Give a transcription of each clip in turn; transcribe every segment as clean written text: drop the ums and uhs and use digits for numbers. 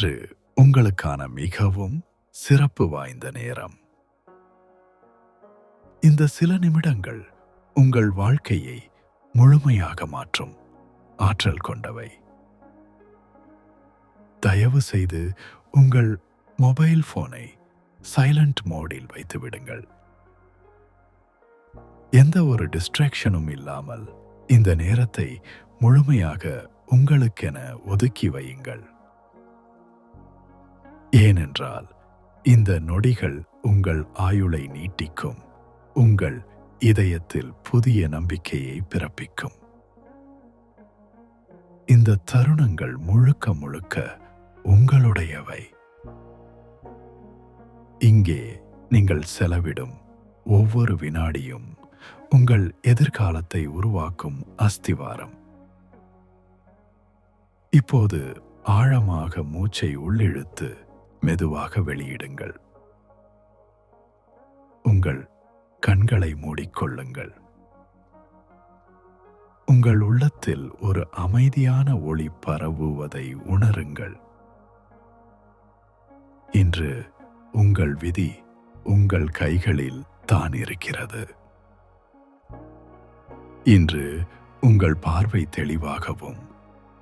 இன்று உங்களுக்கான மிகவும் சிறப்பு வாய்ந்த நேரம். இந்த சில நிமிடங்கள் உங்கள் வாழ்க்கையை முழுமையாக மாற்றும் ஆற்றல் கொண்டவை. தயவு செய்து உங்கள் மொபைல் போனை சைலண்ட் மோடில் வைத்து விடுங்கள். எந்த ஒரு டிஸ்ட்ராக்ஷனும் இல்லாமல் இந்த நேரத்தை முழுமையாக உங்களுக்கென ஒதுக்கி வையுங்கள். ஏனென்றால் இந்த நொடிகள் உங்கள் ஆயுளை நீட்டிக்கும், உங்கள் இதயத்தில் புதிய நம்பிக்கையை பிறப்பிக்கும். இந்த தருணங்கள் முழுக்க முழுக்க உங்களுடையவை. இங்கே நீங்கள் செலவிடும் ஒவ்வொரு வினாடியும் உங்கள் எதிர்காலத்தை உருவாக்கும் அஸ்திவாரம். இப்போது ஆழமாக மூச்சை உள்ளிழுத்து மெதுவாக வெளியிடுங்கள். உங்கள் கண்களை மூடிக்கொள்ளுங்கள். உங்கள் உள்ளத்தில் ஒரு அமைதியான ஒளி பரவுவதை உணருங்கள். இன்று உங்கள் விதி உங்கள் கைகளில் தான் இருக்கிறது. இன்று உங்கள் பார்வை தெளிவாகவும்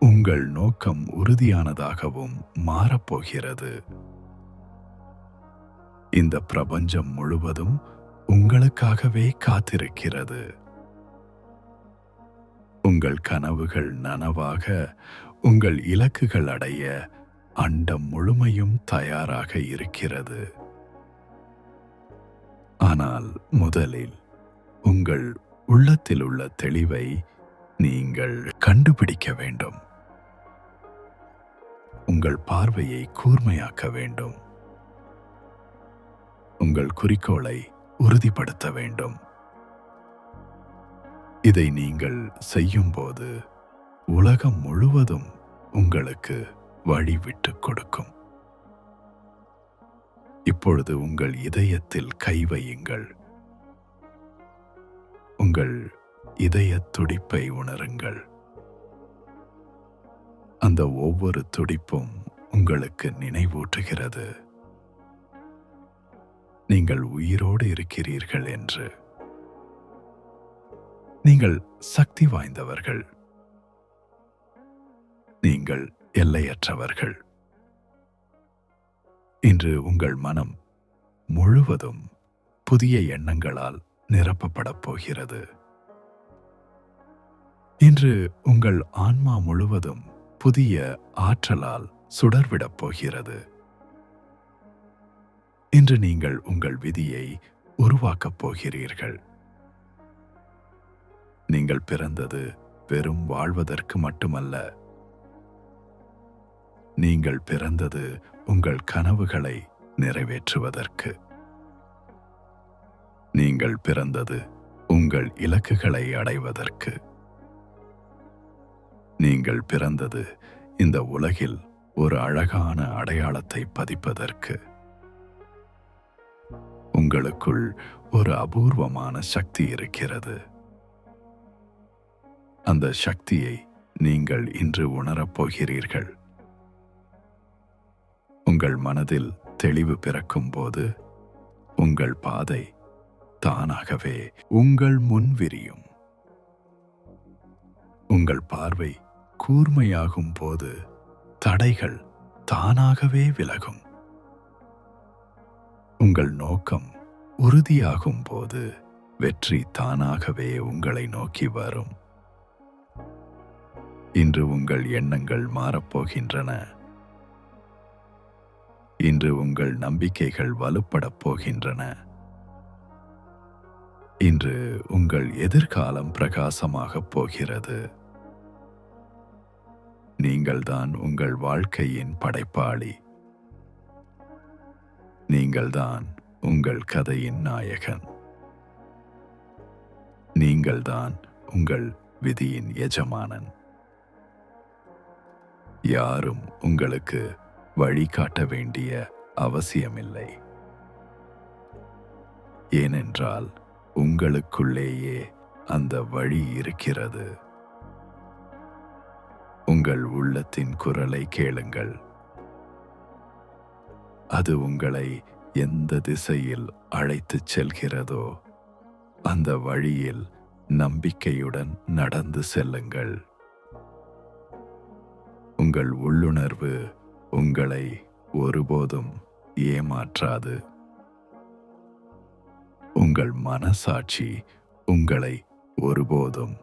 உங்கள் நோக்கம் உறுதியானதாகவும் மாறப்போகிறது. இந்த பிரபஞ்சம் முழுவதும் உங்களுக்காகவே காத்திருக்கிறது. உங்கள் கனவுகள் நனவாக, உங்கள் இலக்குகள் அடைய அண்டம் முழுமையும் தயாராக இருக்கிறது. ஆனால் முதலில் உங்கள் உள்ளத்தில் உள்ள தெளிவை நீங்கள் கண்டுபிடிக்க வேண்டும். உங்கள் பார்வையை கூர்மையாக்க வேண்டும். உங்கள் குறிக்கோளை உறுதிப்படுத்த வேண்டும். இதை நீங்கள் செய்யும்போது உலகம் முழுவதும் உங்களுக்கு வழி விட்டுக் கொடுக்கும். இப்பொழுது உங்கள் இதயத்தில் கை வையுங்கள். உங்கள் இதய துடிப்பை உணருங்கள். அந்த ஒவ்வொரு துடிப்பும் உங்களுக்கு நினைவூட்டுகிறது நீங்கள் உயிரோடு இருக்கிறீர்கள் என்று. நீங்கள் சக்தி வாய்ந்தவர்கள். நீங்கள் எல்லையற்றவர்கள். இன்று உங்கள் மனம் முழுவதும் புதிய எண்ணங்களால் நிரப்பப்படப் போகிறது. இன்று உங்கள் ஆன்மா முழுவதும் புதிய ஆற்றலால் சுடர்விடப் போகிறது. இன்று நீங்கள் உங்கள் விதியை உருவாக்கப் போகிறீர்கள். நீங்கள் பிறந்தது வெறும் வாழ்வதற்கு மட்டுமல்ல. நீங்கள் பிறந்தது உங்கள் கனவுகளை நிறைவேற்றுவதற்கு. நீங்கள் பிறந்தது உங்கள் இலக்குகளை அடைவதற்கு. நீங்கள் பிறந்தது இந்த உலகில் ஒரு அழகான அடையாளத்தை பதிப்பதற்கு. உங்களுக்குள் ஒரு அபூர்வமான சக்தி இருக்கிறது. அந்த சக்தியை நீங்கள் இன்று உணரப் போகிறீர்கள். உங்கள் மனதில் தெளிவு பிறக்கும் போது உங்கள் பாதை தானாகவே உங்கள் முன் விரியும். உங்கள் பார்வை கூர்மையாகும் போது தடைகள் தானாகவே விலகும். உங்கள் நோக்கம் உறுதியாகும் போது வெற்றி தானாகவே உங்களை நோக்கி வரும். இன்று உங்கள் எண்ணங்கள் மாறப்போகின்றன. இன்று உங்கள் நம்பிக்கைகள் வலுப்படப் போகின்றன. இன்று உங்கள் எதிர்காலம் பிரகாசமாகப் போகிறது. நீங்கள்தான் உங்கள் வாழ்க்கையின் படைப்பாளி. நீங்கள்தான் உங்கள் கதையின் நாயகன். நீங்கள்தான் உங்கள் விதியின் எஜமானன். யாரும் உங்களுக்கு வழிகாட்ட வேண்டிய அவசியமில்லை. ஏனென்றால் உங்களுக்குள்ளேயே அந்த வழி இருக்கிறது. உங்கள் உள்ளத்தின் குரலை கேளுங்கள். அது உங்களை எந்த திசையில் அழைத்துச் செல்கிறதோ அந்த வழியில் நம்பிக்கையுடன் நடந்து செல்லுங்கள். உங்கள் உள்ளுணர்வு உங்களை ஒருபோதும் ஏமாற்றாது. உங்கள் மனசாட்சி உங்களை ஒருபோதும்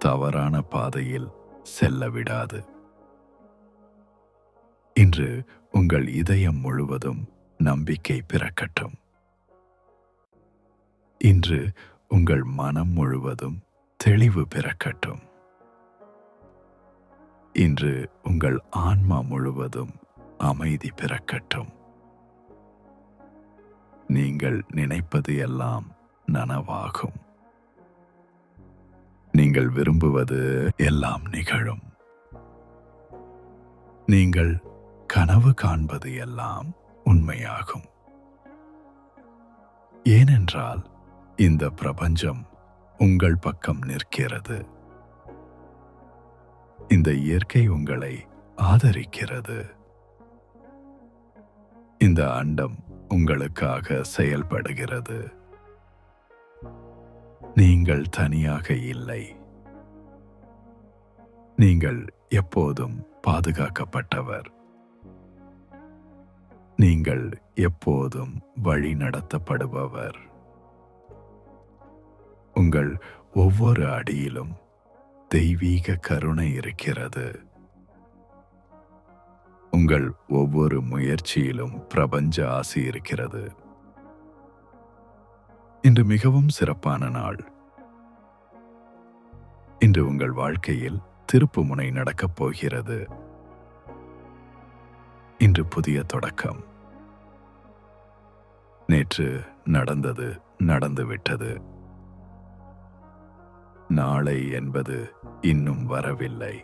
தவறான பாதையில் செல்ல விடாது. இன்று உங்கள் இதயம் முழுவதும் நம்பிக்கை பிறக்கட்டும். இன்று உங்கள் மனம் முழுவதும் தெளிவு பிறக்கட்டும். இன்று உங்கள் ஆன்மா முழுவதும் அமைதி பிறக்கட்டும். நீங்கள் நினைப்பது எல்லாம் நனவாகும். நீங்கள் விரும்புவது எல்லாம் நிகழும். நீங்கள் கனவு காண்பது எல்லாம் உண்மையாகும். ஏனென்றால் இந்த பிரபஞ்சம் உங்கள் பக்கம் நிற்கிறது. இந்த இயற்கை உங்களை ஆதரிக்கிறது. இந்த அண்டம் உங்களுக்காக செயல்படுகிறது. நீங்கள் தனியாக இல்லை. நீங்கள் எப்போதும் பாதுகாக்கப்பட்டவர். நீங்கள் எப்போதும் வழி நடத்தப்படுபவர். உங்கள் ஒவ்வொரு அடியிலும் தெய்வீக கருணை இருக்கிறது. உங்கள் ஒவ்வொரு முயற்சியிலும் பிரபஞ்ச ஆசி இருக்கிறது. இன்று மிகவும் சிறப்பான நாள். இன்று உங்கள் வாழ்க்கையில் திருப்புமுனை நடக்கப் போகிறது. இன்று புதிய தொடக்கம். நேற்று நடந்தது நடந்துவிட்டது. நாளை என்பது இன்னும் வரவில்லை.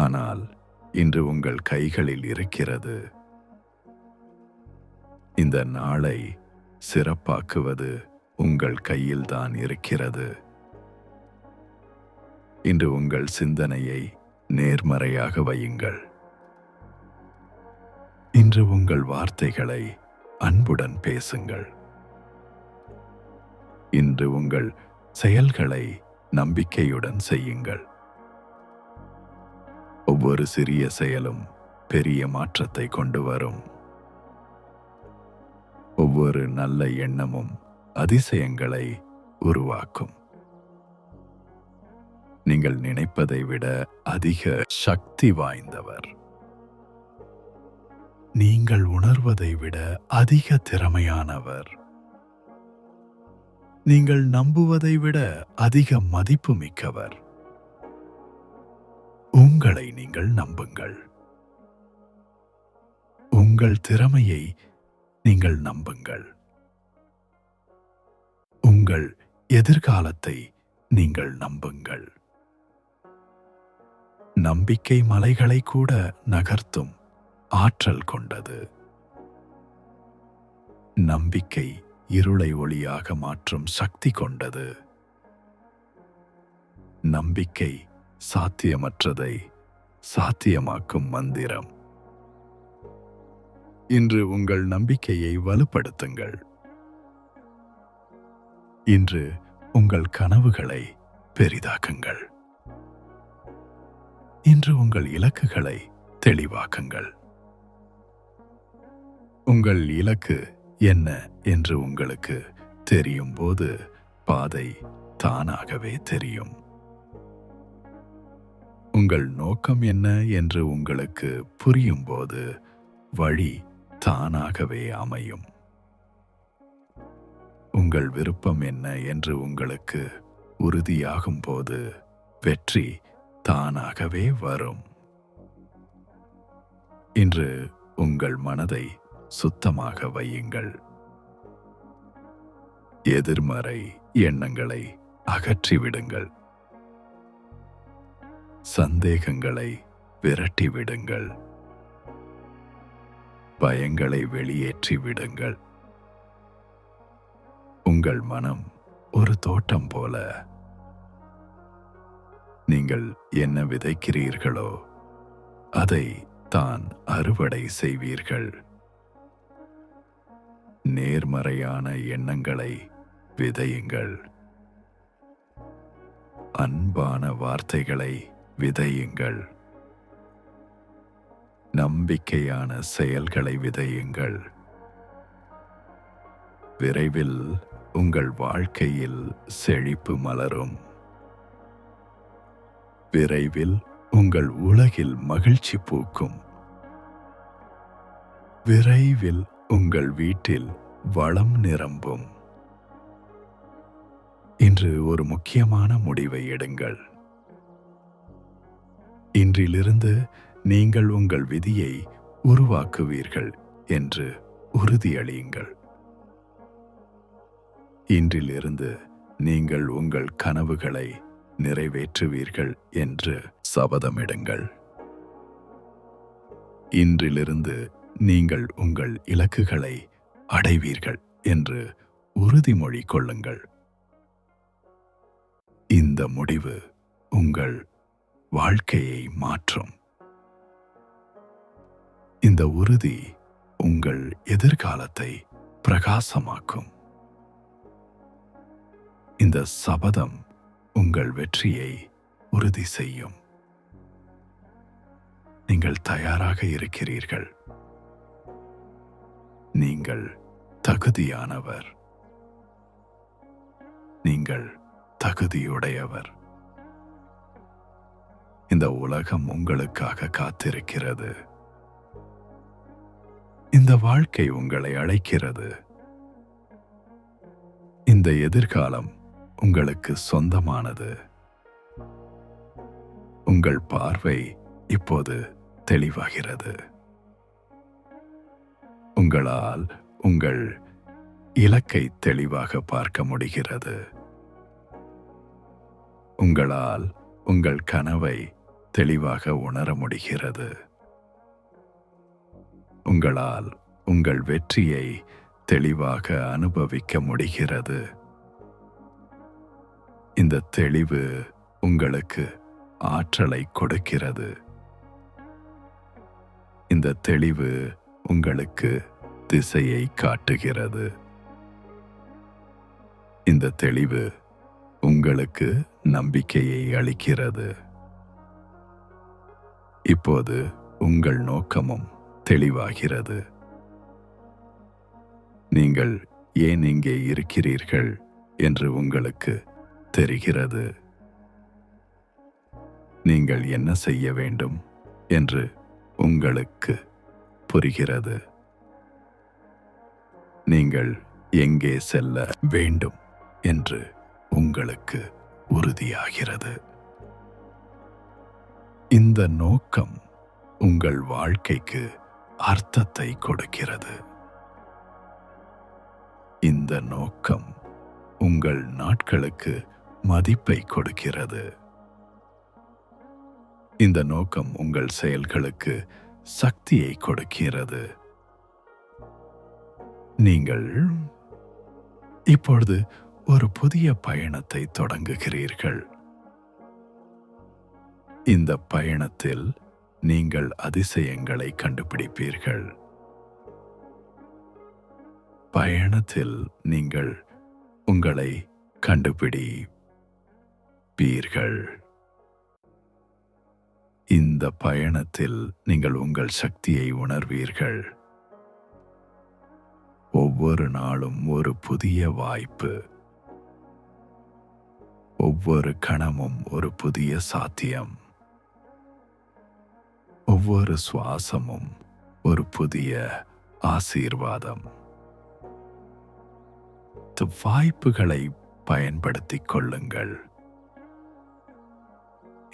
ஆனால் இன்று உங்கள் கைகளில் இருக்கிறது. இந்த நாளை சிறப்பாக்குவது உங்கள் கையில்தான் இருக்கிறது. இன்று உங்கள் சிந்தனையை நேர்மறையாக வையுங்கள். இன்று உங்கள் வார்த்தைகளை அன்புடன் பேசுங்கள். இன்று உங்கள் செயல்களை நம்பிக்கையுடன் செய்யுங்கள். ஒவ்வொரு சிறிய செயலும் பெரிய மாற்றத்தை கொண்டு வரும். ஒவ்வொரு நல்ல எண்ணமும் அதிசயங்களை உருவாக்கும். நீங்கள் நினைப்பதை விட அதிக சக்தி வாய்ந்தவர். நீங்கள் உணர்வதை விட அதிக திறமையானவர். நீங்கள் நம்புவதை விட அதிக மதிப்புமிக்கவர். உங்களை நீங்கள் நம்புங்கள். உங்கள் திறமையை நீங்கள் நம்புங்கள். உங்கள் எதிர்காலத்தை நீங்கள் நம்புங்கள். நம்பிக்கை மலைகளை கூட நகர்த்தும் ஆற்றல் கொண்டது. நம்பிக்கை இருளை ஒளியாக மாற்றும் சக்தி கொண்டது. நம்பிக்கை சாத்தியமற்றதை சாத்தியமாக்கும் மந்திரம். இன்று உங்கள் நம்பிக்கையை வலுப்படுத்துங்கள். இன்று உங்கள் கனவுகளை பெரிதாக்குங்கள். இன்று உங்கள் இலக்குகளை தெளிவாக்குங்கள். உங்கள் இலக்கு என்ன என்று உங்களுக்கு தெரியும் போது பாதை தானாகவே தெரியும். உங்கள் நோக்கம் என்ன என்று உங்களுக்கு புரியும் போது வழி தானாகவே அமையும். உங்கள் விருப்பம் என்ன என்று உங்களுக்கு உறுதியாகும் போது வெற்றி தானாகவே வரும். இன்று உங்கள் மனதை சுத்தமாக வையுங்கள். எதிர்மறை எண்ணங்களை அகற்றிவிடுங்கள். சந்தேகங்களை விரட்டிவிடுங்கள். பயங்களை வெளியேற்றி விடுங்கள். உங்கள் மனம் ஒரு தோட்டம் போல. நீங்கள் என்ன விதைக்கிறீர்களோ அதை தான் அறுவடை செய்வீர்கள். நேர்மறையான எண்ணங்களை விதையுங்கள். அன்பான வார்த்தைகளை விதையுங்கள். நம்பிக்கையான செயல்களை விதையுங்கள். விரைவில் உங்கள் வாழ்க்கையில் செழிப்பு மலரும். விரைவில் உங்கள் உலகில் மகிழ்ச்சி பூக்கும். விரைவில் உங்கள் வீட்டில் வளம் நிரம்பும். இன்று ஒரு முக்கியமான முடிவை எடுங்கள். இன்றிலிருந்து நீங்கள் உங்கள் விதியை உருவாக்குவீர்கள் என்று உறுதியளியுங்கள். இன்றிலிருந்து நீங்கள் உங்கள் கனவுகளை நிறைவேற்றுவீர்கள் என்று சபதமிடுங்கள். இன்றிலிருந்து நீங்கள் உங்கள் இலக்குகளை அடைவீர்கள் என்று உறுதிமொழி கொள்ளுங்கள். இந்த முடிவு உங்கள் வாழ்க்கையை மாற்றும். இந்த உறுதி உங்கள் எதிர்காலத்தை பிரகாசமாக்கும். இந்த சபதம் உங்கள் வெற்றியை உறுதி செய்யும். நீங்கள் தயாராக இருக்கிறீர்கள். நீங்கள் தகுதியானவர். நீங்கள் தகுதியுடையவர். இந்த உலகம் உங்களுக்காக காத்திருக்கிறது. இந்த வாழ்க்கை உங்களை அழைக்கிறது. இந்த எதிர்காலம் உங்களுக்கு சொந்தமானது. உங்கள் பார்வை இப்போது தெளிவாகிறது. உங்களால் உங்கள் இலக்கை தெளிவாக பார்க்க முடிகிறது. உங்களால் உங்கள் கனவை தெளிவாக உணர முடிகிறது. உங்களால் உங்கள் வெற்றியை தெளிவாக அனுபவிக்க முடிகிறது. இந்த தெளிவு உங்களுக்கு ஆற்றலை கொடுக்கிறது. இந்த தெளிவு உங்களுக்கு திசையை காட்டுகிறது. இந்த தெளிவு உங்களுக்கு நம்பிக்கையை அளிக்கிறது. இப்போது உங்கள் நோக்கமும் தெளிவாகிறது. நீங்கள் ஏன் இங்கே இருக்கிறீர்கள் என்று உங்களுக்கு தெரிகிறது. நீங்கள் என்ன செய்ய வேண்டும் என்று உங்களுக்கு புரிகிறது. நீங்கள் எங்கே செல்ல வேண்டும் என்று உங்களுக்கு உறுதியாகிறது. இந்த நோக்கம் உங்கள் வாழ்க்கைக்கு அர்த்தத்தை கொடுக்கிறது. இந்த நோக்கம் உங்கள் நாட்களுக்கு மதிப்பை கொடுக்கிறது. இந்த நோக்கம் உங்கள் செயல்களுக்கு சக்தியை கொடுக்கிறது. நீங்கள் இப்பொழுது ஒரு புதிய பயணத்தை தொடங்குகிறீர்கள். இந்த பயணத்தில் நீங்கள் அதிசயங்களை கண்டுபிடிப்பீர்கள். பயணத்தில் நீங்கள் உங்களை கண்டுபிடிப்பீர்கள். இந்த பயணத்தில் நீங்கள் உங்கள் சக்தியை உணர்வீர்கள். ஒவ்வொரு நாளும் ஒரு புதிய வாய்ப்பு. ஒவ்வொரு கணமும் ஒரு புதிய சாத்தியம். ஒவ்வொரு சுவாசமும் ஒரு புதிய ஆசீர்வாதம். வாய்ப்புகளை பயன்படுத்திக் கொள்ளுங்கள்.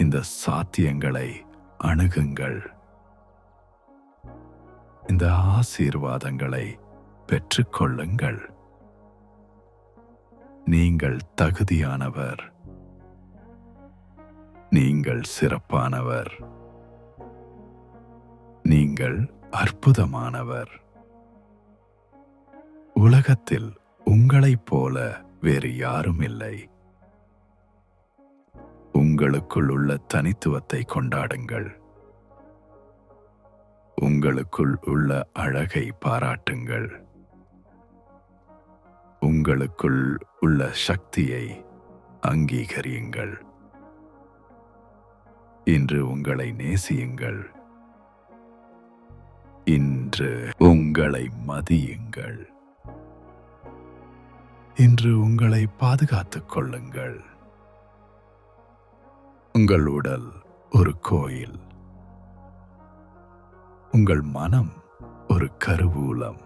இந்த சாத்தியங்களை அணுகுங்கள். இந்த ஆசீர்வாதங்களை பெற்றுக்கொள்ளுங்கள். நீங்கள் தகுதியானவர். நீங்கள் சிறப்பானவர். நீங்கள் அற்புதமானவர். உலகத்தில் உங்களைப் போல வேறு யாரும் இல்லை. உங்களுக்குள் உள்ள தனித்துவத்தை கொண்டாடுங்கள். உங்களுக்குள் உள்ள அழகை பாராட்டுங்கள். உங்களுக்குள் உள்ள சக்தியை அங்கீகரியுங்கள். இன்று உங்களை நேசியுங்கள். இன்று உங்களை மதியுங்கள். இன்று உங்களை பாதுகாத்துக் கொள்ளுங்கள். உங்கள் உடல் ஒரு கோயில். உங்கள் மனம் ஒரு கருவூலம்.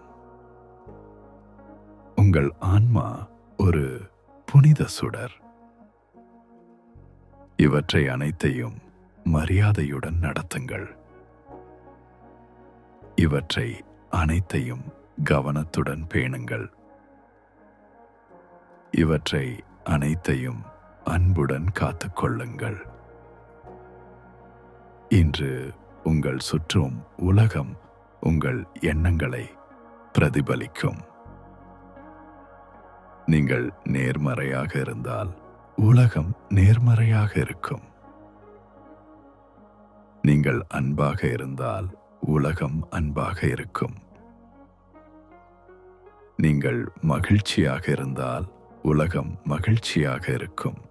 உங்கள் ஆன்மா ஒரு புனித சுடர். இவற்றை அனைத்தையும் மரியாதையுடன் நடத்துங்கள். இவற்றை அனைத்தையும் கவனத்துடன் பேணுங்கள். இவற்றை அனைத்தையும் அன்புடன் காத்துக்கொள்ளுங்கள். இன்று உங்கள் சுற்றும் உலகம் உங்கள் எண்ணங்களை பிரதிபலிக்கும். நீங்கள் நேர்மறையாக இருந்தால் உலகம் நேர்மறையாக இருக்கும். நீங்கள் அன்பாக இருந்தால் உலகம் அன்பாக இருக்கும். நீங்கள் மகிழ்ச்சியாக இருந்தால் உலகம் மகிழ்ச்சியாக இருக்கும்.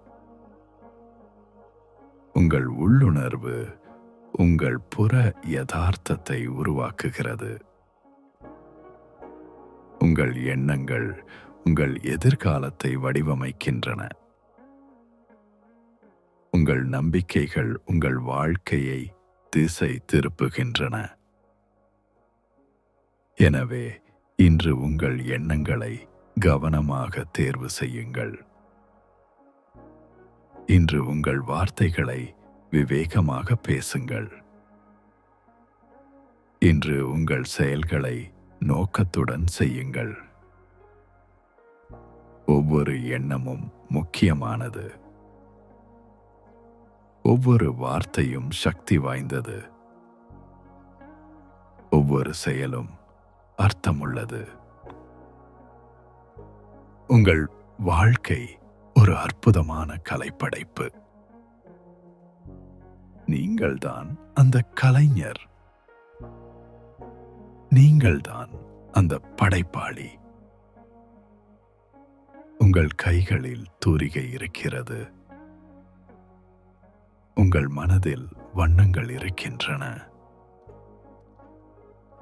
உங்கள் உள்ளுணர்வு உங்கள் புற யதார்த்தத்தை உருவாக்குகிறது. உங்கள் எண்ணங்கள் உங்கள் எதிர்காலத்தை வடிவமைக்கின்றன. உங்கள் நம்பிக்கைகள் உங்கள் வாழ்க்கையை திசை திருப்புகின்றன. எனவே இன்று உங்கள் எண்ணங்களை கவனமாக தேர்வு செய்யுங்கள். இன்று உங்கள் வார்த்தைகளை விவேகமாக பேசுங்கள். இன்று உங்கள் செயல்களை நோக்கத்துடன் செய்யுங்கள். ஒவ்வொரு எண்ணமும் முக்கியமானது. ஒவ்வொரு வார்த்தையும் சக்தி வாய்ந்தது. ஒவ்வொரு செயலும் அர்த்தமுள்ளது. உங்கள் வாழ்க்கை ஒரு அற்புதமான கலைப்படைப்பு. நீங்கள்தான் அந்த கலைஞர். நீங்கள்தான் அந்த படைப்பாளி. உங்கள் கைகளில் தூரிகை இருக்கிறது. உங்கள் மனதில் வண்ணங்கள் இருக்கின்றன.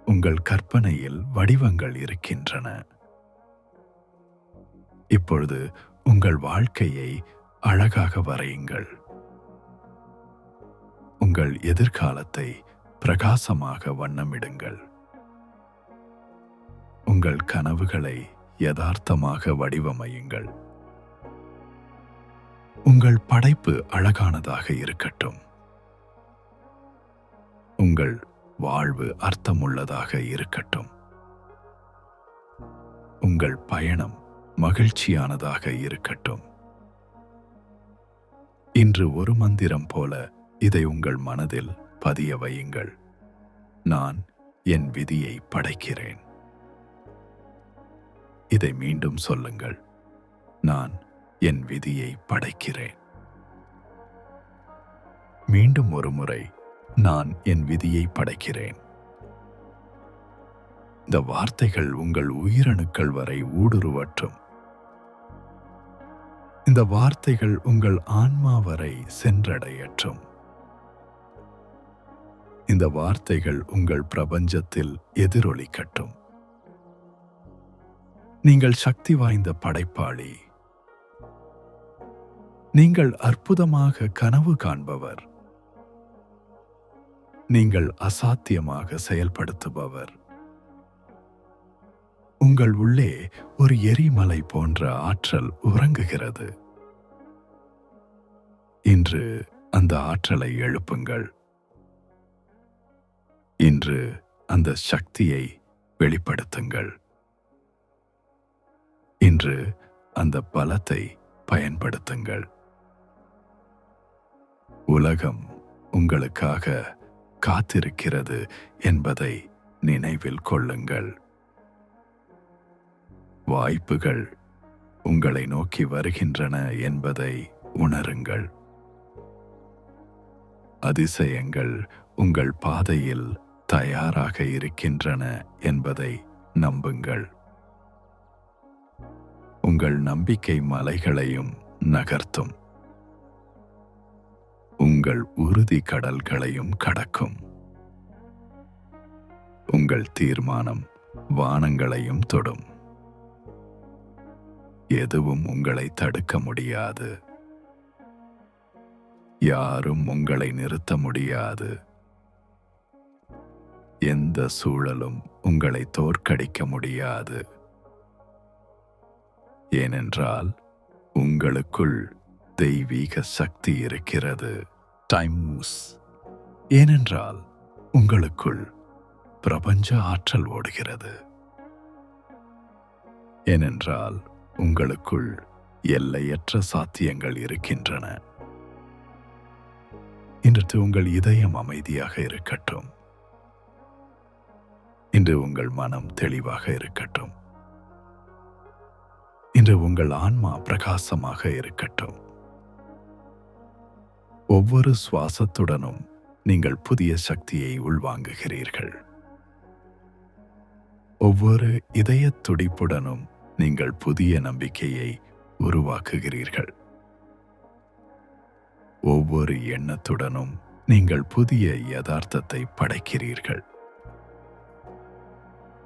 உங்கள் கற்பனையில் வடிவங்கள் இருக்கின்றன. இப்பொழுது உங்கள் வாழ்க்கையை அழகாக வரையுங்கள். உங்கள் எதிர்காலத்தை பிரகாசமாக வண்ணமிடுங்கள். உங்கள் கனவுகளை யதார்த்தமாக வடிவமையுங்கள். உங்கள் படைப்பு அழகானதாக இருக்கட்டும். உங்கள் வாழ்வு அர்த்தமுள்ளதாக இருக்கட்டும். உங்கள் பயணம் மகிழ்ச்சியானதாக இருக்கட்டும். இன்று ஒரு மந்திரம் போல இதை உங்கள் மனதில் பதிய வையுங்கள். நான் என் விதியை படைக்கிறேன். இதை மீண்டும் சொல்லுங்கள். நான் என் விதியை படைக்கிறேன். மீண்டும் ஒரு முறை, நான் என் விதியை படைக்கிறேன். இந்த வார்த்தைகள் உங்கள் உயிரணுக்கள் வரை ஊடுருவட்டும். இந்த வார்த்தைகள் உங்கள் ஆன்மா வரை சென்றடையட்டும். இந்த வார்த்தைகள் உங்கள் பிரபஞ்சத்தில் எதிரொலிக்கட்டும். நீங்கள் சக்தி வாய்ந்த படைப்பாளி. நீங்கள் அற்புதமாக கனவு காண்பவர். நீங்கள் அசாத்தியமாக செயல்படுத்துபவர். உங்கள் உள்ளே ஒரு எரிமலை போன்ற ஆற்றல் உறங்குகிறது. இன்று அந்த ஆற்றலை எழுப்புங்கள். இன்று அந்த சக்தியை வெளிப்படுத்துங்கள். இன்று அந்த பலத்தை பயன்படுத்துங்கள். உலகம் உங்களுக்காக காத்திருக்கிறது என்பதை நினைவில் கொள்ளுங்கள். வாய்ப்புகள் உங்களை நோக்கி வருகின்றன என்பதை உணருங்கள். அதிசயங்கள் உங்கள் பாதையில் தயாராக இருக்கின்றன என்பதை நம்புங்கள். உங்கள் நம்பிக்கை மலைகளையும் நகர்த்தும். உங்கள் உறுதி கடல்களையும் கடக்கும். உங்கள் தீர்மானம் வானங்களையும் தொடும். எதுவும் உங்களை தடுக்க முடியாது. யாரும் உங்களை நிறுத்த முடியாது. எந்த சூழலும் உங்களை தோற்கடிக்க முடியாது. ஏனென்றால் உங்களுக்குள் தெய்வீக சக்தி இருக்கிறது. டைம்ஸ். ஏனென்றால் உங்களுக்குள் பிரபஞ்ச ஆற்றல் ஓடுகிறது. ஏனென்றால் உங்களுக்குள் எல்லையற்ற சாத்தியங்கள் இருக்கின்றன. இன்று உங்கள் இதயம் அமைதியாக இருக்கட்டும். இன்று உங்கள் மனம் தெளிவாக இருக்கட்டும். இன்று உங்கள் ஆன்மா பிரகாசமாக இருக்கட்டும். ஒவ்வொரு சுவாசத்துடனும் நீங்கள் புதிய சக்தியை உள்வாங்குகிறீர்கள். ஒவ்வொரு இதயத் துடிப்புடனும் நீங்கள் புதிய நம்பிக்கையை உருவாக்குகிறீர்கள். ஒவ்வொரு எண்ணத்துடனும் நீங்கள் புதிய யதார்த்தத்தை படைக்கிறீர்கள்.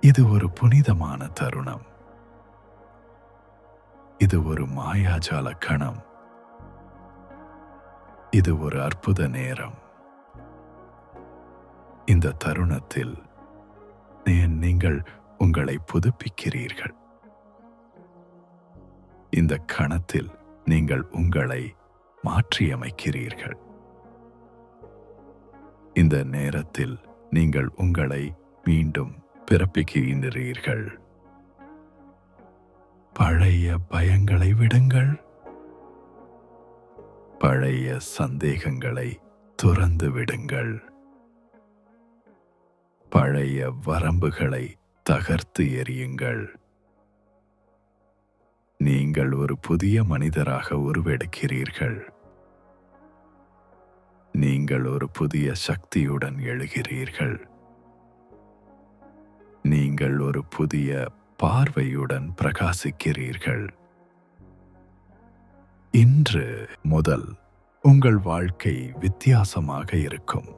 இது ஒரு புனிதமான தருணம். இது ஒரு மாயாஜால கணம். இது ஒரு அற்புத நேரம். இந்த தருணத்தில் நீங்கள் உங்களை புதுப்பிக்கிறீர்கள். இந்த கணத்தில் நீங்கள் உங்களை மாற்றியமைக்கிறீர்கள். இந்த நேரத்தில் நீங்கள் உங்களை மீண்டும் பிறப்பிக்கிறீர்கள். பழைய பயங்களை விடுங்கள். பழைய சந்தேகங்களை துறந்து விடுங்கள். பழைய வரம்புகளை தகர்த்து எறியுங்கள். நீங்கள் ஒரு புதிய மனிதராக உருவெடுக்கிறீர்கள். நீங்கள் ஒரு புதிய சக்தியுடன் எழுகிறீர்கள். நீங்கள் ஒரு புதிய பார்வையுடன் பிரகாசிக்கிறீர்கள். இன்று முதல் உங்கள் வாழ்க்கை வித்தியாசமாக இருக்கும்.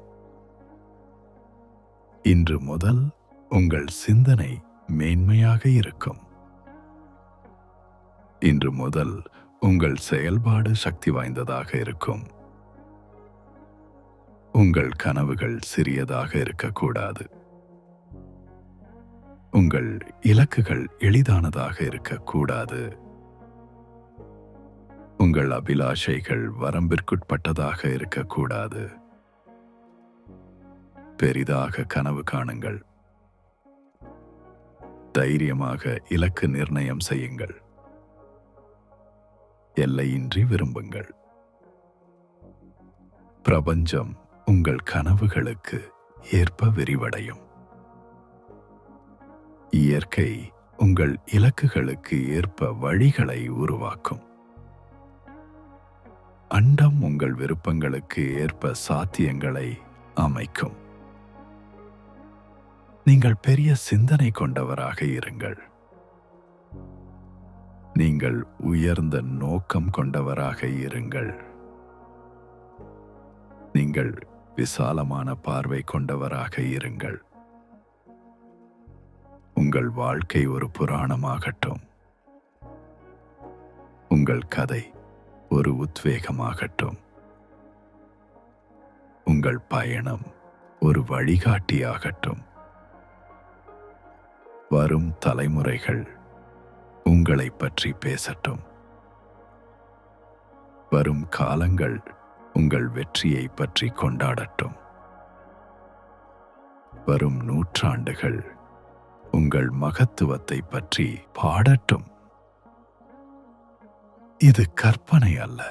இன்று முதல் உங்கள் சிந்தனை மேன்மையாக இருக்கும். இன்று முதல் உங்கள் செயல்பாடு சக்தி வாய்ந்ததாக இருக்கும். உங்கள் கனவுகள் சிறியதாக இருக்கக்கூடாது. உங்கள் இலக்குகள் எளிதானதாக இருக்கக்கூடாது. உங்கள் அபிலாஷைகள் வரம்பிற்குட்பட்டதாக இருக்கக்கூடாது. பெரிதாக கனவு காணுங்கள். தைரியமாக இலக்கு நிர்ணயம் செய்யுங்கள். எல்லையின்றி விரும்புங்கள். பிரபஞ்சம் உங்கள் கனவுகளுக்கு ஏற்ப விரிவடையும். இயற்கை உங்கள் இலக்குகளுக்கு ஏற்ப வழிகளை உருவாக்கும். அண்டம் உங்கள் விருப்பங்களுக்கு ஏற்ப சாத்தியங்களை அமைக்கும். நீங்கள் பெரிய சிந்தனை கொண்டவராக இருங்கள். நீங்கள் உயர்ந்த நோக்கம் கொண்டவராக இருங்கள். நீங்கள் விசாலமான பார்வை கொண்டவராக இருங்கள். உங்கள் வாழ்க்கை ஒரு புராணமாகட்டும். உங்கள் கதை ஒரு உத்வேகமாகட்டும். உங்கள் பயணம் ஒரு வழிகாட்டியாகட்டும். வரும் தலைமுறைகள் உங்களை பற்றி பேசட்டும். வரும் காலங்கள் உங்கள் வெற்றியை பற்றி கொண்டாடட்டும். வரும் நூற்றாண்டுகள் உங்கள் மகத்துவத்தை பற்றி பாடட்டும். இது கற்பனை அல்ல,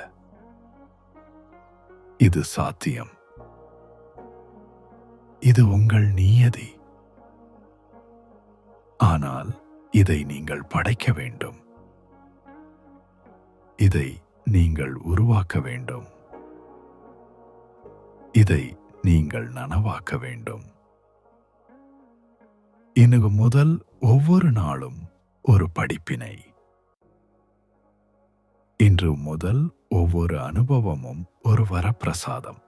இது சாத்தியம். இது உங்கள் நியதி. ஆனால் இதை நீங்கள் படைக்க வேண்டும். இதை நீங்கள் உருவாக்க வேண்டும். இதை நீங்கள் நனவாக்க வேண்டும். இன்று முதல் ஒவ்வொரு நாளும் ஒரு படிப்பினை. இன்று முதல் ஒவ்வொரு அனுபவமும் ஒரு வரப்பிரசாதம்.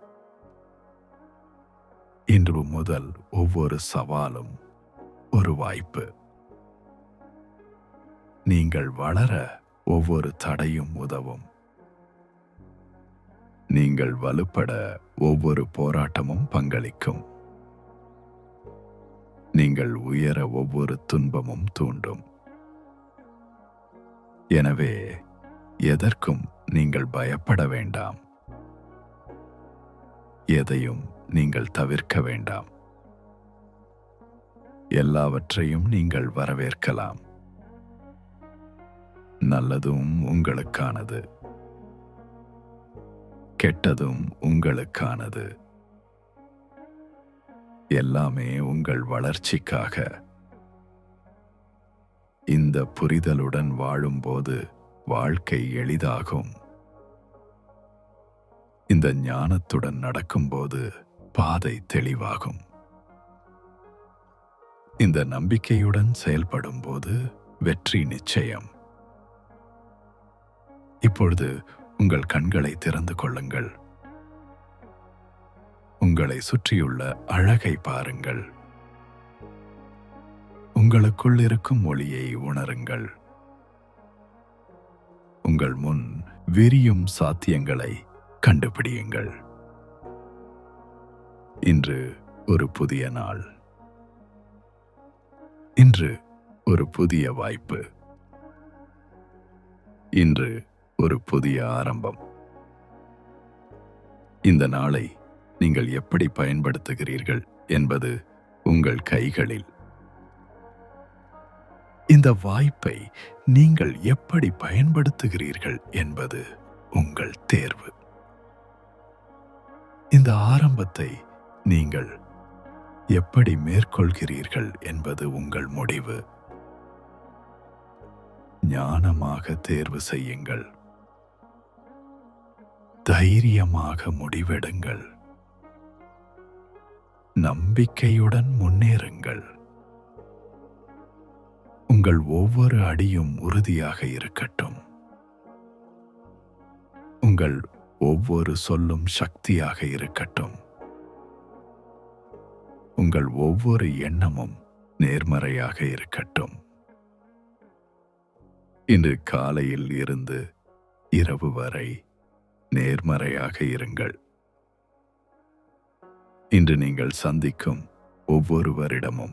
இன்று முதல் ஒவ்வொரு சவாலும் ஒரு வாய்ப்பு. நீங்கள் வளர ஒவ்வொரு தடையும் உதவும். நீங்கள் வலுப்பட ஒவ்வொரு போராட்டமும் பங்களிக்கும். நீங்கள் உயர ஒவ்வொரு துன்பமும் தூண்டும். எனவே எதற்கும் நீங்கள் பயப்பட வேண்டாம். எதையும் நீங்கள் தவிர்க்க வேண்டாம். எல்லாவற்றையும் நீங்கள் வரவேற்கலாம். நல்லதும் உங்களுக்கானது, கெட்டதும் உங்களுக்கானது. எல்லாமே உங்கள் வளர்ச்சிக்காக. இந்த புரிதலுடன் வாழும்போது வாழ்க்கை எளிதாகும். இந்த ஞானத்துடன் நடக்கும்போது பாதை தெளிவாகும். இந்த நம்பிக்கையுடன் செயல்படும்போது வெற்றி நிச்சயம். இப்பொழுது உங்கள் கண்களை திறந்து கொள்ளுங்கள். உங்களை சுற்றியுள்ள அழகை பாருங்கள். உங்களுக்குள் இருக்கும் ஒளியை உணருங்கள். உங்கள் முன் விரியும் சாத்தியங்களை கண்டுபிடியுங்கள். இன்று ஒரு புதிய நாள். இன்று ஒரு புதிய வாய்ப்பு. இன்று ஒரு புதிய ஆரம்பம். இந்த நாளை நீங்கள் எப்படி பயன்படுத்துகிறீர்கள் என்பது உங்கள் கைகளில். இந்த வாய்ப்பை நீங்கள் எப்படி பயன்படுத்துகிறீர்கள் என்பது உங்கள் தேர்வு. இந்த ஆரம்பத்தை நீங்கள் எப்படி மேற்கொள்கிறீர்கள் என்பது உங்கள் முடிவு. ஞானமாக தேர்வு செய்யுங்கள். தைரியமாக முடிவெடுங்கள். நம்பிக்கையுடன் முன்னேறுங்கள். உங்கள் ஒவ்வொரு அடியும் உறுதியாக இருக்கட்டும். உங்கள் ஒவ்வொரு சொல்லும் சக்தியாக இருக்கட்டும். உங்கள் ஒவ்வொரு எண்ணமும் நேர்மறையாக இருக்கட்டும். இன்று காலையில் இருந்து இரவு வரை நேர்மறையாக இருங்கள். இன்று நீங்கள் சந்திக்கும் ஒவ்வொருவரிடமும்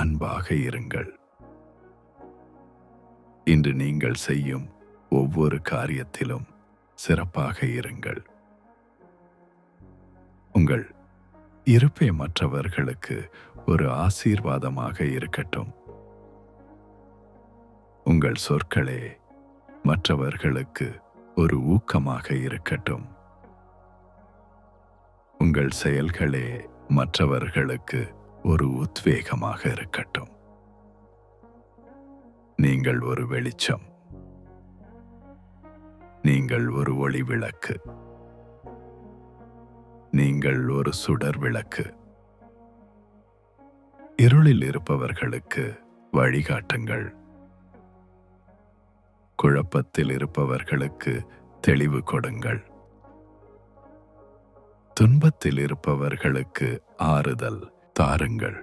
அன்பாக இருங்கள். இன்று நீங்கள் செய்யும் ஒவ்வொரு காரியத்திலும் சிறப்பாக இருங்கள். உங்கள் இருப்பை மற்றவர்களுக்கு ஒரு ஆசீர்வாதமாக இருக்கட்டும். உங்கள் சொற்களே மற்றவர்களுக்கு ஒரு ஊக்கமாக இருக்கட்டும். உங்கள் செயல்களே மற்றவர்களுக்கு ஒரு உத்வேகமாக இருக்கட்டும். நீங்கள் ஒரு வெளிச்சம். நீங்கள் ஒரு ஒளி விளக்கு. நீங்கள் ஒரு சுடர் விளக்கு. இருளில் இருப்பவர்களுக்கு வழிகாட்டுங்கள். குழப்பத்தில் இருப்பவர்களுக்கு தெளிவு கொடுங்கள். துன்பத்தில் இருப்பவர்களுக்கு ஆறுதல் தாருங்கள்.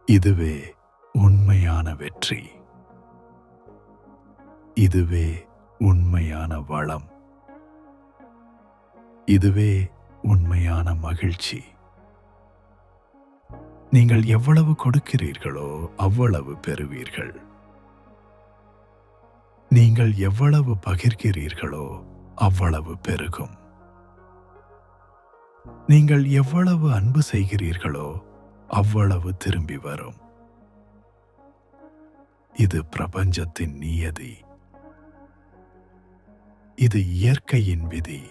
இதுவே உண்மையான வெற்றி. இதுவே உண்மையான வளம். இதுவே உண்மையான மகிழ்ச்சி. நீங்கள் எவ்வளவு கொடுக்கிறீர்களோ அவ்வளவு பெறுவீர்கள். நீங்கள் எவ்வளவு பகிர்கிறீர்களோ அவ்வளவு பெருகும். நீங்கள் எவ்வளவு அன்பு செய்கிறீர்களோ அவ்வளவு திரும்பி வரும். இது பிரபஞ்சத்தின் நியதி. இது இயற்கையின் விதி.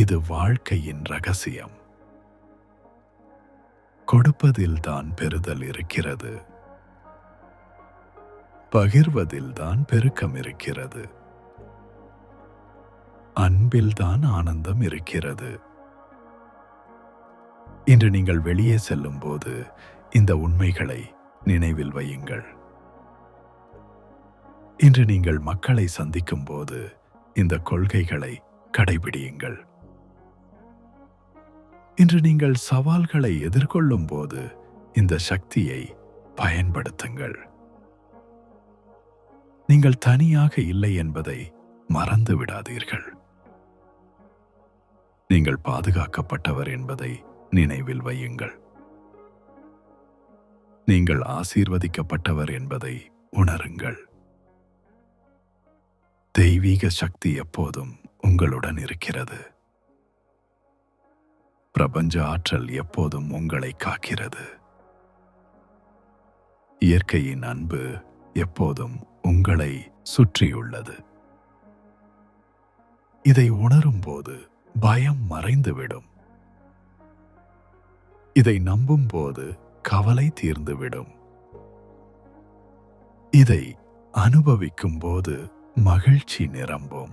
இது வாழ்க்கையின் ரகசியம். கொடுப்பதில்தான் பெறுதல் இருக்கிறது. பகிர்வதில்தான் பெருக்கம் இருக்கிறது. அன்பில்தான் ஆனந்தம் இருக்கிறது. இன்று நீங்கள் வெளியே செல்லும்போது இந்த உண்மைகளை நினைவில் வையுங்கள். இன்று நீங்கள் மக்களை சந்திக்கும் போது இந்த கொள்கைகளை கடைபிடியுங்கள். இன்று நீங்கள் சவால்களை எதிர்கொள்ளும் போது இந்த சக்தியை பயன்படுத்துங்கள். நீங்கள் தனியாக இல்லை என்பதை மறந்து விடாதீர்கள். நீங்கள் பாதுகாக்கப்பட்டவர் என்பதை நினைவில் வையுங்கள். நீங்கள் ஆசீர்வதிக்கப்பட்டவர் என்பதை உணருங்கள். தெய்வீக சக்தி எப்போதும் உங்களுடன் இருக்கிறது. பிரபஞ்ச ஆற்றல் எப்போதும் உங்களை காக்கிறது. இயற்கையின் அன்பு எப்போதும் உங்களை சுற்றியுள்ளது. இதை உணரும்போது பயம் மறைந்துவிடும். இதை நம்பும்போது கவலை தீர்ந்துவிடும். இதை அனுபவிக்கும் போது மகிழ்ச்சி நிரம்பும்.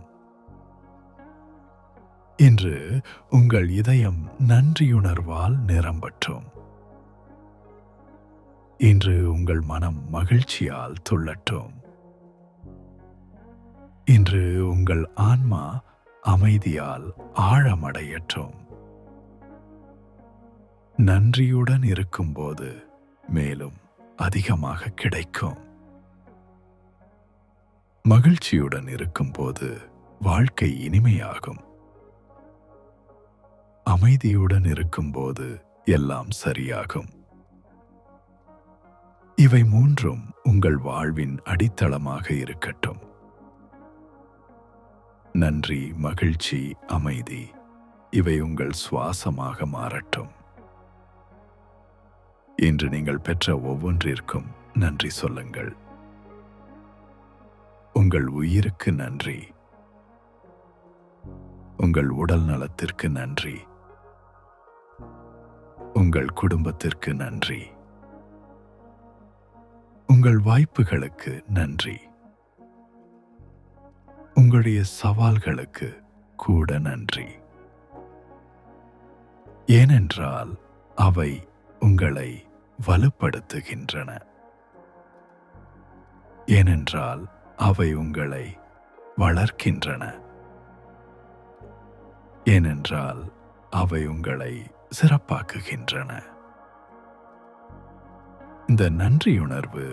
இன்று உங்கள் இதயம் நன்றியுணர்வால் நிரம்பட்டும். இன்று உங்கள் மனம் மகிழ்ச்சியால் துள்ளட்டும். இன்று உங்கள் ஆன்மா அமைதியால் ஆழமடையட்டும். நன்றியுடன் இருக்கும்போது மேலும் அதிகமாக கிடைக்கும். மகிழ்ச்சியுடன் இருக்கும்போது வாழ்க்கை இனிமையாகும். அமைதியுடன் இருக்கும்போது எல்லாம் சரியாகும். இவை மூன்றும் உங்கள் வாழ்வின் அடித்தளமாக இருக்கட்டும். நன்றி, மகிழ்ச்சி, அமைதி இவை உங்கள் சுவாசமாக மாறட்டும். இன்று நீங்கள் பெற்ற ஒவ்வொன்றிற்கும் நன்றி சொல்லுங்கள். உங்கள் உயிருக்கு நன்றி. உங்கள் உடல் நலத்திற்கு நன்றி. உங்கள் குடும்பத்திற்கு நன்றி. உங்கள் வாய்ப்புகளுக்கு நன்றி. உங்களுடைய சவால்களுக்கு கூட நன்றி. ஏனென்றால் அவை உங்களை வலுப்படுத்துகின்றன. ஏனென்றால் அவை உங்களை வளர்க்கின்றன. ஏனென்றால் அவை உங்களை சிறப்பாக்குகின்றன. இந்த நன்றியுணர்வு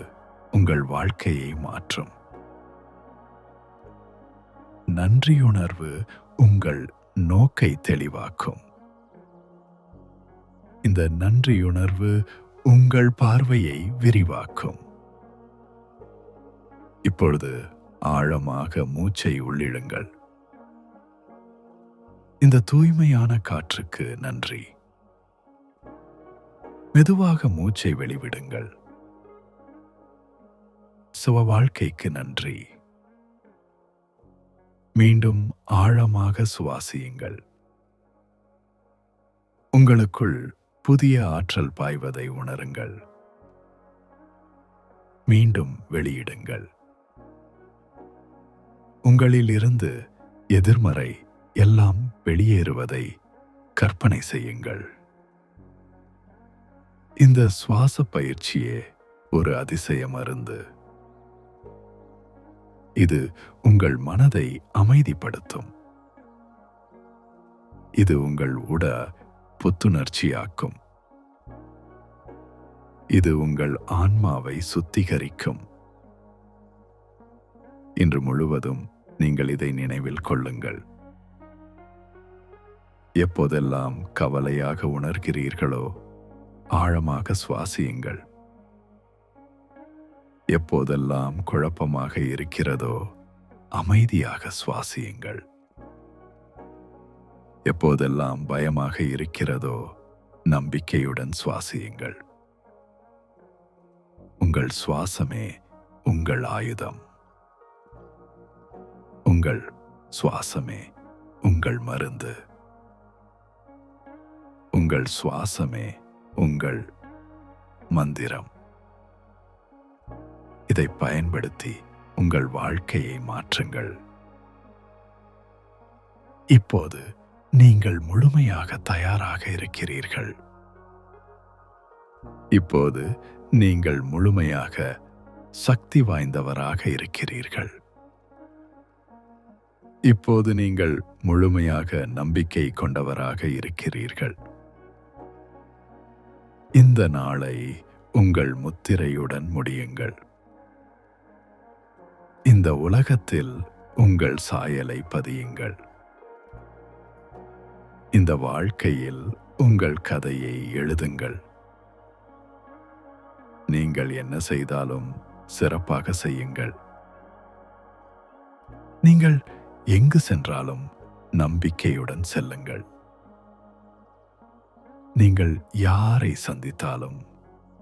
உங்கள் வாழ்க்கையை மாற்றும். நன்றியுணர்வு உங்கள் நோக்கை தெளிவாக்கும். இந்த நன்றியுணர்வு உங்கள் பார்வையை விரிவாக்கும். இப்பொழுது ஆழமாக மூச்சை உள்ளிழுங்கள். இந்த தூய்மையான காற்றுக்கு நன்றி. மெதுவாக மூச்சை வெளிவிடுங்கள். சுக வாழ்க்கைக்கு நன்றி. மீண்டும் ஆழமாக சுவாசியுங்கள். உங்களுக்குள் புதிய ஆற்றல் பாய்வதை உணருங்கள். மீண்டும் வெளியிடுங்கள். உங்களில் இருந்து எதிர்மறை எல்லாம் வெளியேறுவதை கற்பனை செய்யுங்கள். இந்த சுவாச பயிற்சியே ஒரு அதிசய மருந்து. இது உங்கள் மனதை அமைதிப்படுத்தும். இது உங்கள் புத்துணர்ச்சியாக்கும். இது உங்கள் ஆன்மாவை சுத்திகரிக்கும். இன்று முழுவதும் நீங்கள் இதை நினைவில் கொள்ளுங்கள். எப்போதெல்லாம் கவலையாக உணர்கிறீர்களோ ஆழமாக சுவாசியுங்கள். எப்போதெல்லாம் குழப்பமாக இருக்கிறதோ அமைதியாக சுவாசியுங்கள். எப்போதெல்லாம் பயமாக இருக்கிறதோ நம்பிக்கையுடன் சுவாசியுங்கள். உங்கள் சுவாசமே உங்கள் ஆயுதம். உங்கள் சுவாசமே உங்கள் மருந்து. உங்கள் சுவாசமே உங்கள் மந்திரம். இதை பயன்படுத்தி உங்கள் வாழ்க்கையை மாற்றுங்கள். இப்போது நீங்கள் முழுமையாக தயாராக இருக்கிறீர்கள். இப்போது நீங்கள் முழுமையாக சக்தி வாய்ந்தவராக இருக்கிறீர்கள். இப்போது நீங்கள் முழுமையாக நம்பிக்கை கொண்டவராக இருக்கிறீர்கள். இந்த நாளை உங்கள் முத்திரையுடன் முடியுங்கள். இந்த உலகத்தில் உங்கள் சாயலை பதியுங்கள். இந்த வாழ்க்கையில் உங்கள் கதையை எழுதுங்கள். நீங்கள் என்ன செய்தாலும் சிறப்பாக செய்யுங்கள். நீங்கள் எங்கு சென்றாலும் நம்பிக்கையுடன் செல்லுங்கள். நீங்கள் யாரை சந்தித்தாலும்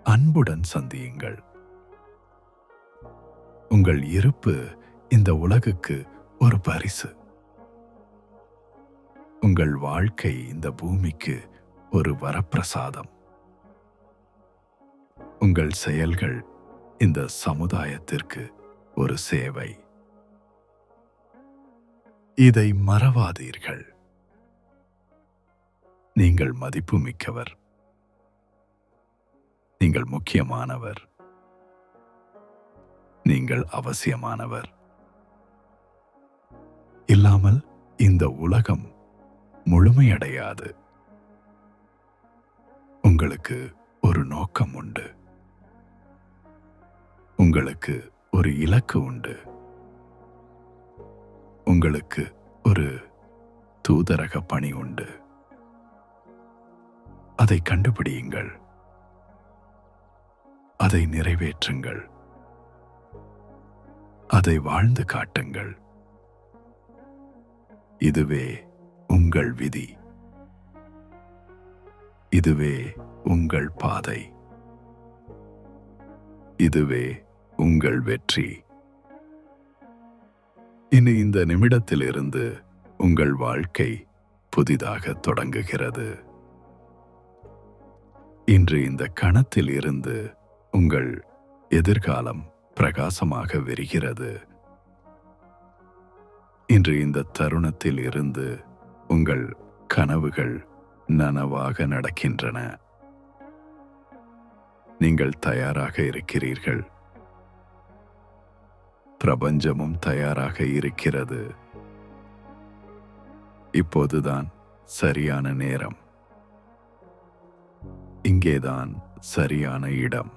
அன்புடன் சந்தியுங்கள். உங்கள் இருப்பு இந்த உலகுக்கு ஒரு பரிசு. உங்கள் வாழ்க்கை இந்த பூமிக்கு ஒரு வரப்பிரசாதம். உங்கள் செயல்கள் இந்த சமுதாயத்திற்கு ஒரு சேவை. இதை மறவாதீர்கள். நீங்கள் மதிப்புமிக்கவர். நீங்கள் முக்கியமானவர். நீங்கள் அவசியமானவர். இல்லாமல் இந்த உலகம் முழுமையடையாது. உங்களுக்கு ஒரு நோக்கம் உண்டு. உங்களுக்கு ஒரு இலக்கு உண்டு. உங்களுக்கு ஒரு தூதரக பணி உண்டு. அதை கண்டுபிடியுங்கள். அதை நிறைவேற்றுங்கள். அதை வாழ்ந்து காட்டுங்கள். இதுவே உங்கள் விதி. இதுவே உங்கள் பாதை. இதுவே உங்கள் வெற்றி. இனி இந்த நிமிடத்திலிருந்து உங்கள் வாழ்க்கை புதிதாக தொடங்குகிறது. இன்று இந்த கணத்தில் இருந்து உங்கள் எதிர்காலம் பிரகாசமாக விரிகிறது. இன்று இந்த தருணத்தில் இருந்து உங்கள் கனவுகள் நனவாக நடக்கின்றன. நீங்கள் தயாராக இருக்கிறீர்கள். பிரபஞ்சமும் தயாராக இருக்கிறது. இப்போதுதான் சரியான நேரம். இங்கேதான் சரியான இடம்.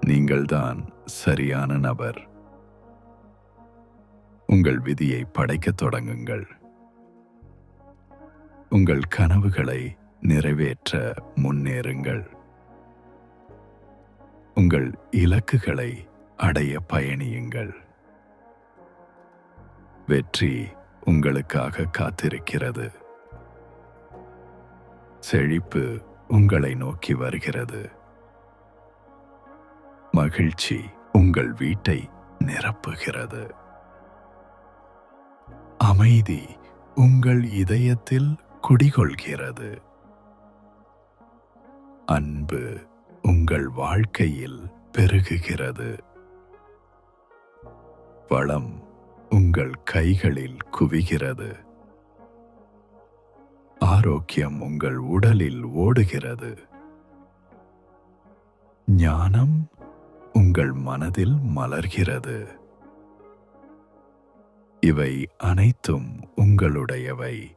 நீங்கள்தான் சரியான நபர். உங்கள் விதியை படைக்கத் தொடங்குங்கள். உங்கள் கனவுகளை நிறைவேற்ற முன்னேறுங்கள். உங்கள் இலக்குகளை அடைய பயணியுங்கள். வெற்றி உங்களுக்காக காத்திருக்கிறது. செழிப்பு உங்களை நோக்கி வருகிறது. மகிழ்ச்சி உங்கள் வீட்டை நிரப்புகிறது. அமைதி உங்கள் இதயத்தில் குடிகொள்கிறது. அன்பு உங்கள் வாழ்க்கையில் பெருகுகிறது. வளம் உங்கள் கைகளில் குவிகிறது. ஆரோக்கியம் உங்கள் உடலில் ஓடுகிறது. ஞானம் உங்கள் மனதில் மலர்கிறது. இவை அனைத்தும் உங்களுடையவை.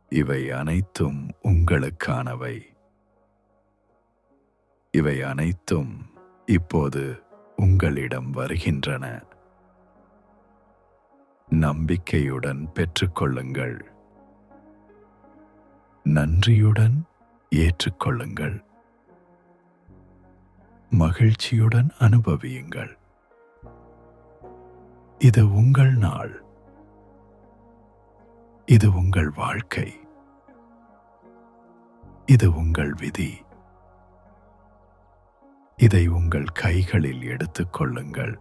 இவை அனைத்தும் உங்களுக்கானவை. இவை அனைத்தும் இப்போது உங்களிடம் வருகின்றன. நம்பிக்கையுடன் பெற்றுக்கொள்ளுங்கள். நன்றியுடன் ஏற்றுக்கொள்ளுங்கள். மகிழ்ச்சியுடன் அனுபவியுங்கள். இது உங்கள் நாள். இது உங்கள் வாழ்க்கை. இது உங்கள் விதி. இதை உங்கள் கைகளில் எடுத்துக் கொள்ளுங்கள்.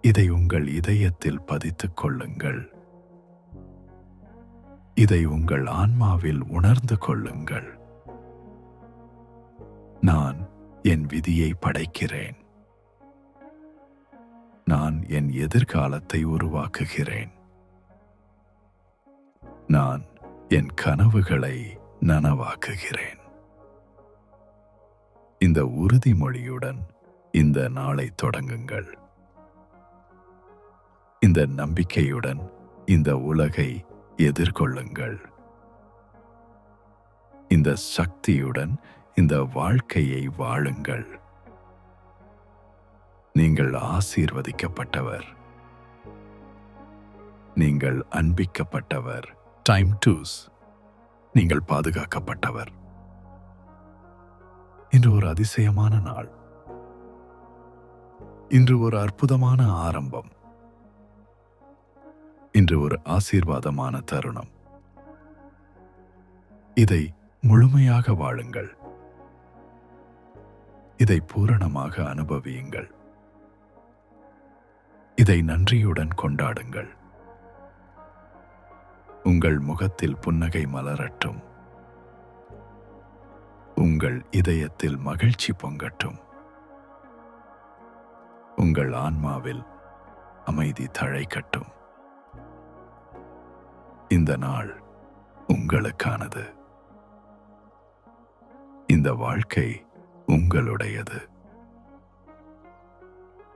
இதை உங்கள் இதயத்தில் பதித்துக் கொள்ளுங்கள். இதை உங்கள் ஆன்மாவில் உணர்ந்து கொள்ளுங்கள். நான் என் விதியை படைக்கிறேன். நான் என் எதிர்காலத்தை உருவாக்குகிறேன். நான் என் கனவுகளை நனவாக்குகிறேன். இந்த உறுதிமொழியுடன் இந்த நாளை தொடங்குங்கள். இந்த நம்பிக்கையுடன் இந்த உலகை எதிர்கொள்ளுங்கள். இந்த சக்தியுடன் இந்த வாழ்க்கையை வாழுங்கள். நீங்கள் ஆசீர்வதிக்கப்பட்டவர். நீங்கள் அன்பிக்கப்பட்டவர். Time two's. நீங்கள் பாதுகாக்கப்பட்டவர். இன்று ஒரு அதிசயமான நாள். இன்று ஒரு அற்புதமான ஆரம்பம். இன்று ஒரு ஆசீர்வாதமான தருணம். இதை முழுமையாக வாழுங்கள். இதை பூரணமாக அனுபவியுங்கள். இதை நன்றியுடன் கொண்டாடுங்கள். உங்கள் முகத்தில் புன்னகை மலரட்டும். உங்கள் இதயத்தில் மகிழ்ச்சி பொங்கட்டும். உங்கள் ஆன்மாவில் அமைதி தழைக்கட்டும். இந்த நாள் உங்களுக்கானது. இந்த வாழ்க்கை உங்களுடையது.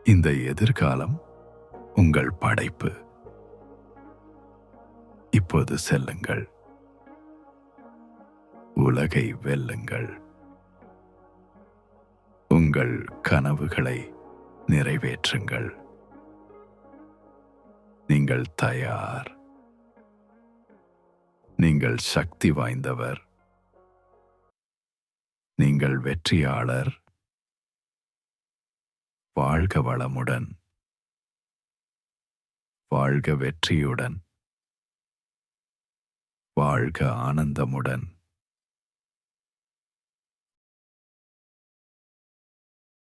இந்த எதிர்காலம் உங்கள் படைப்பு. இப்போது செல்லுங்கள். உலகை வெல்லுங்கள். உங்கள் கனவுகளை நிறைவேற்றுங்கள். நீங்கள் தயார். நீங்கள் சக்தி வாய்ந்தவர். நீங்கள் வெற்றியாளர். வாழ்க வளமுடன். வாழ்க வெற்றியுடன். வாழ்க ஆனந்தமுடன்.